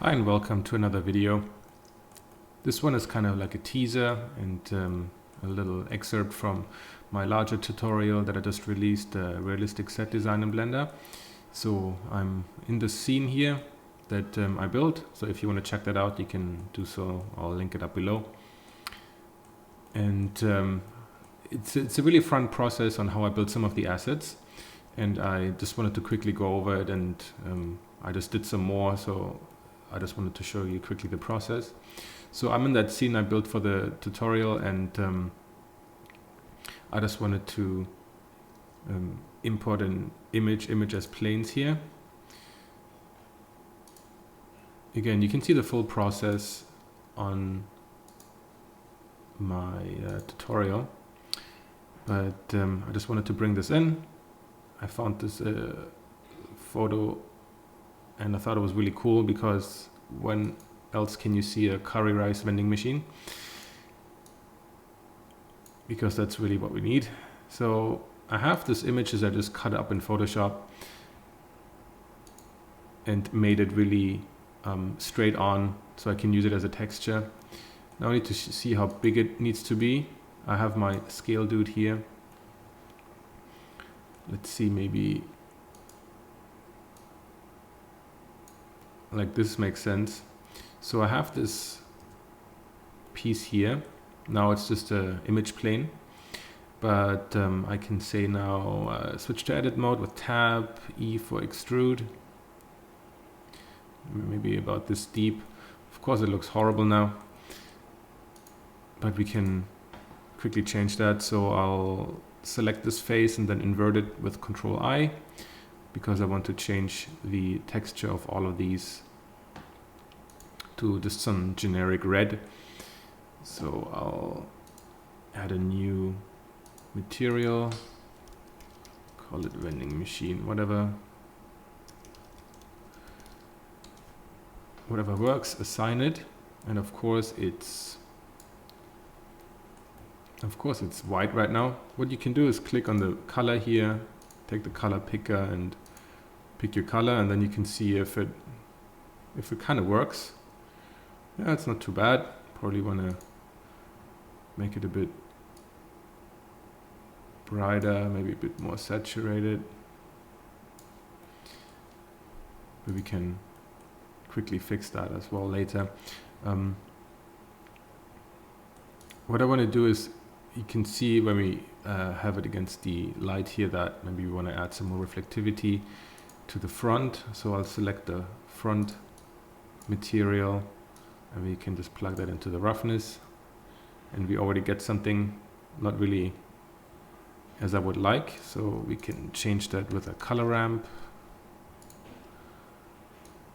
Hi and welcome to another video. This one is kind of like a teaser and a little excerpt from my larger tutorial that I just released, realistic set design in Blender. So I'm in the scene here that I built. So if you want to check that out, you can do so. I'll link it up below. And it's a really fun process on how I built some of the assets. And I just wanted to quickly go over it, and I just did some more. So I just wanted to show you quickly the process. So I'm in that scene I built for the tutorial, and I just wanted to import an image as planes here. Again, you can see the full process on my tutorial, but I just wanted to bring this in. I found this photo and I thought it was really cool, because when else can you see a curry rice vending machine? Because that's really what we need. So I have this image that I just cut up in Photoshop and made it really straight on, so I can use it as a texture. Now I need to see how big it needs to be. I have my scale dude here. Let's see, maybe like this makes sense. So I have this piece here. Now it's just an image plane, but I can say now switch to edit mode with tab, E for extrude. Maybe about this deep. Of course it looks horrible now, but we can quickly change that. So I'll select this face and then invert it with Control I, because I want to change the texture of all of these to just some generic red. So I'll add a new material, call it vending machine, whatever works, assign it, and of course it's white right now. What you can do is click on the color here, take the color picker and pick your color, and then you can see if it kind of works. Yeah, it's not too bad. Probably want to make it a bit brighter, maybe a bit more saturated. But we can quickly fix that as well later. What I want to do is, you can see when we have it against the light here that maybe we want to add some more reflectivity to the front. So I'll select the front material, and we can just plug that into the roughness, and we already get something not really as I would like. So we can change that with a color ramp.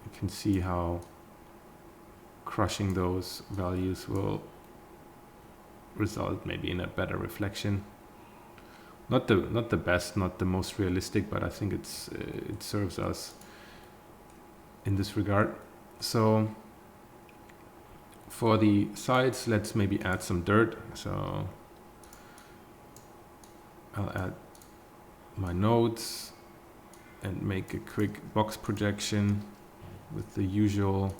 You can see how crushing those values will result maybe in a better reflection. Not the best, not the most realistic, but I think it serves us in this regard. So for the sides, let's maybe add some dirt. So I'll add my nodes and make a quick box projection with the usual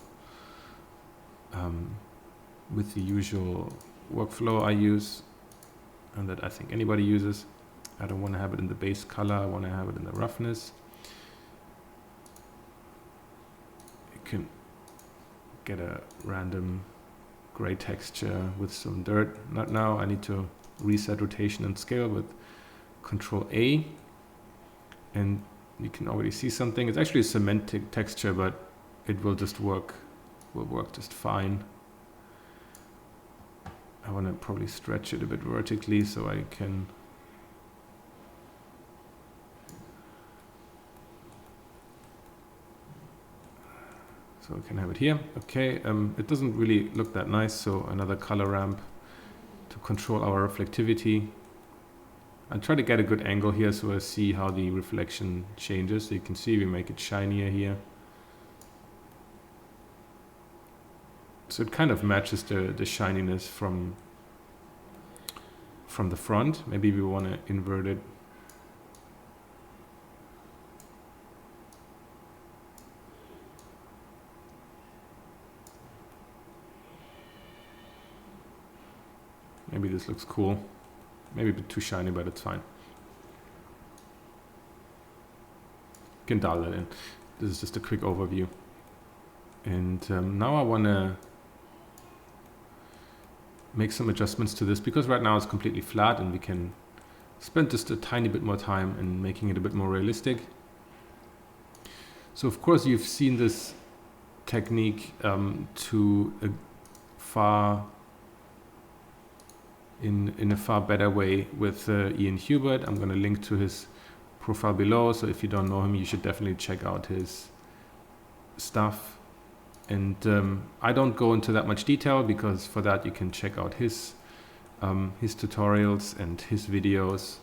workflow I use, and that I think anybody uses. I don't want to have it in the base color, I want to have it in the roughness. You can get a random gray texture with some dirt. Not now, I need to reset rotation and scale with Control A, and you can already see something. It's actually a semantic texture, but it will just work just fine. I want to probably stretch it a bit vertically so I can have it here. Okay, it doesn't really look that nice, so another color ramp to control our reflectivity. I'll try to get a good angle here so I see how the reflection changes. So you can see we make it shinier here. So it kind of matches the shininess from the front. Maybe we want to invert it. Maybe this looks cool. Maybe a bit too shiny, but it's fine. You can dial that in. This is just a quick overview. And now I want to make some adjustments to this, because right now it's completely flat, and we can spend just a tiny bit more time in making it a bit more realistic. So of course you've seen this technique to a far in a far better way with Ian Hubert. I'm going to link to his profile below, so if you don't know him, you should definitely check out his stuff. And I don't go into that much detail, because for that you can check out his tutorials and his videos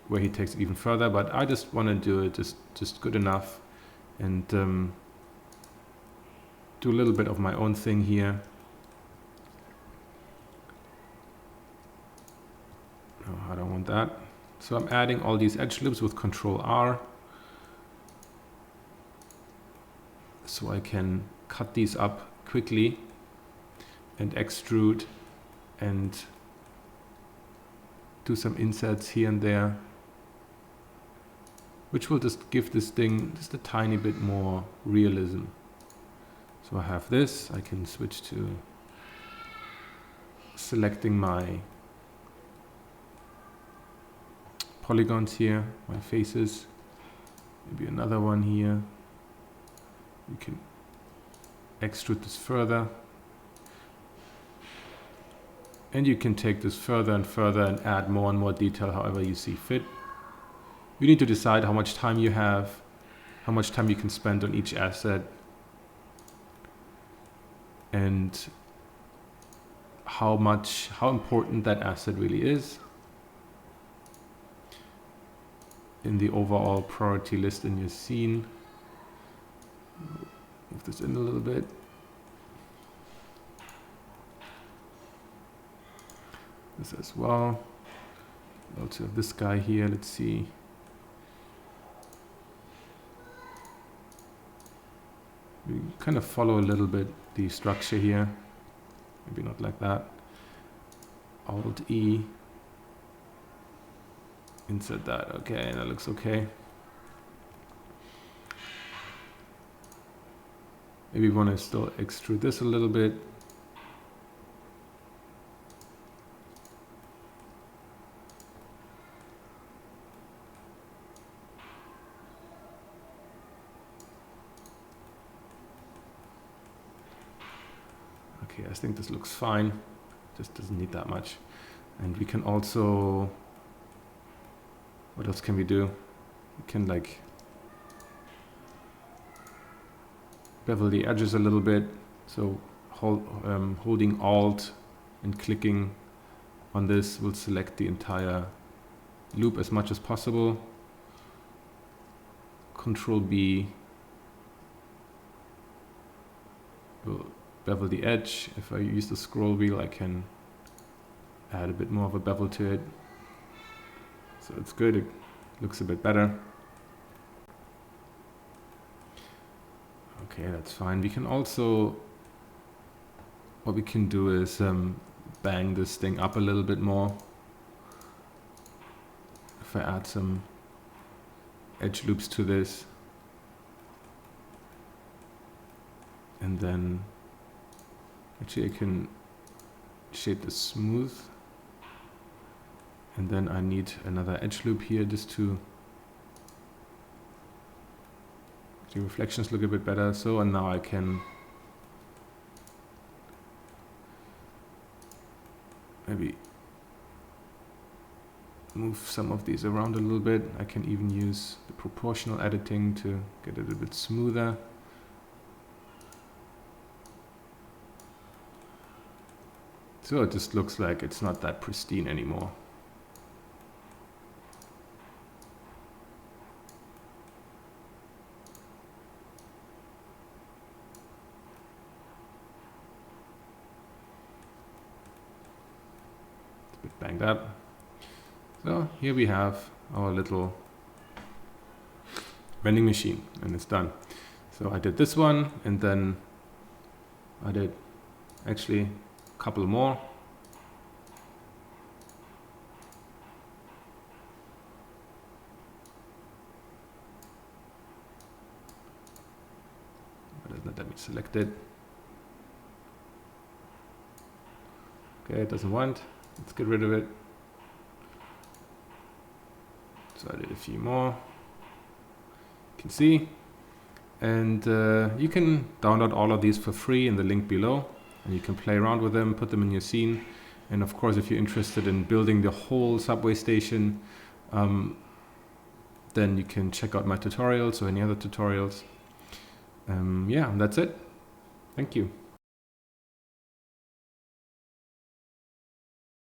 where he takes it even further. But I just want to do it just good enough, and do a little bit of my own thing here. No, I don't want that. So I'm adding all these edge loops with Control R, so I can cut these up quickly and extrude and do some insets here and there, which will just give this thing just a tiny bit more realism. So I have this, I can switch to selecting my polygons here, my faces, maybe another one here. You can extrude this further, and you can take this further and further and add more and more detail however you see fit. You need to decide how much time you have, how much time you can spend on each asset, and how important that asset really is in the overall priority list in your scene. Move this in a little bit. This as well. Also have this guy here, let's see. We kind of follow a little bit the structure here. Maybe not like that. Alt E. Insert that. Okay, that looks okay. Maybe we want to still extrude this a little bit. Okay, I think this looks fine. Just doesn't need that much. And we can also, what else can we do? We can like bevel the edges a little bit. So holding Alt and clicking on this will select the entire loop as much as possible. Control B will bevel the edge. If I use the scroll wheel, I can add a bit more of a bevel to it. So it's good, it looks a bit better. Okay, that's fine. We can also, what we can do is bang this thing up a little bit more. If I add some edge loops to this, and then actually I can shape this smooth, and then I need another edge loop here just to the reflections look a bit better. So, and now I can maybe move some of these around a little bit. I can even use the proportional editing to get it a bit smoother. So it just looks like it's not that pristine anymore. It's a bit banged up. So here we have our little vending machine, and it's done. So I did this one, and then I did actually couple more. but let me select it. Okay, it doesn't want. Let's get rid of it. So I did a few more. You can see. And you can download all of these for free in the link below. And you can play around with them, put them in your scene. And of course, if you're interested in building the whole subway station, then you can check out my tutorials or any other tutorials. Yeah, that's it. Thank you.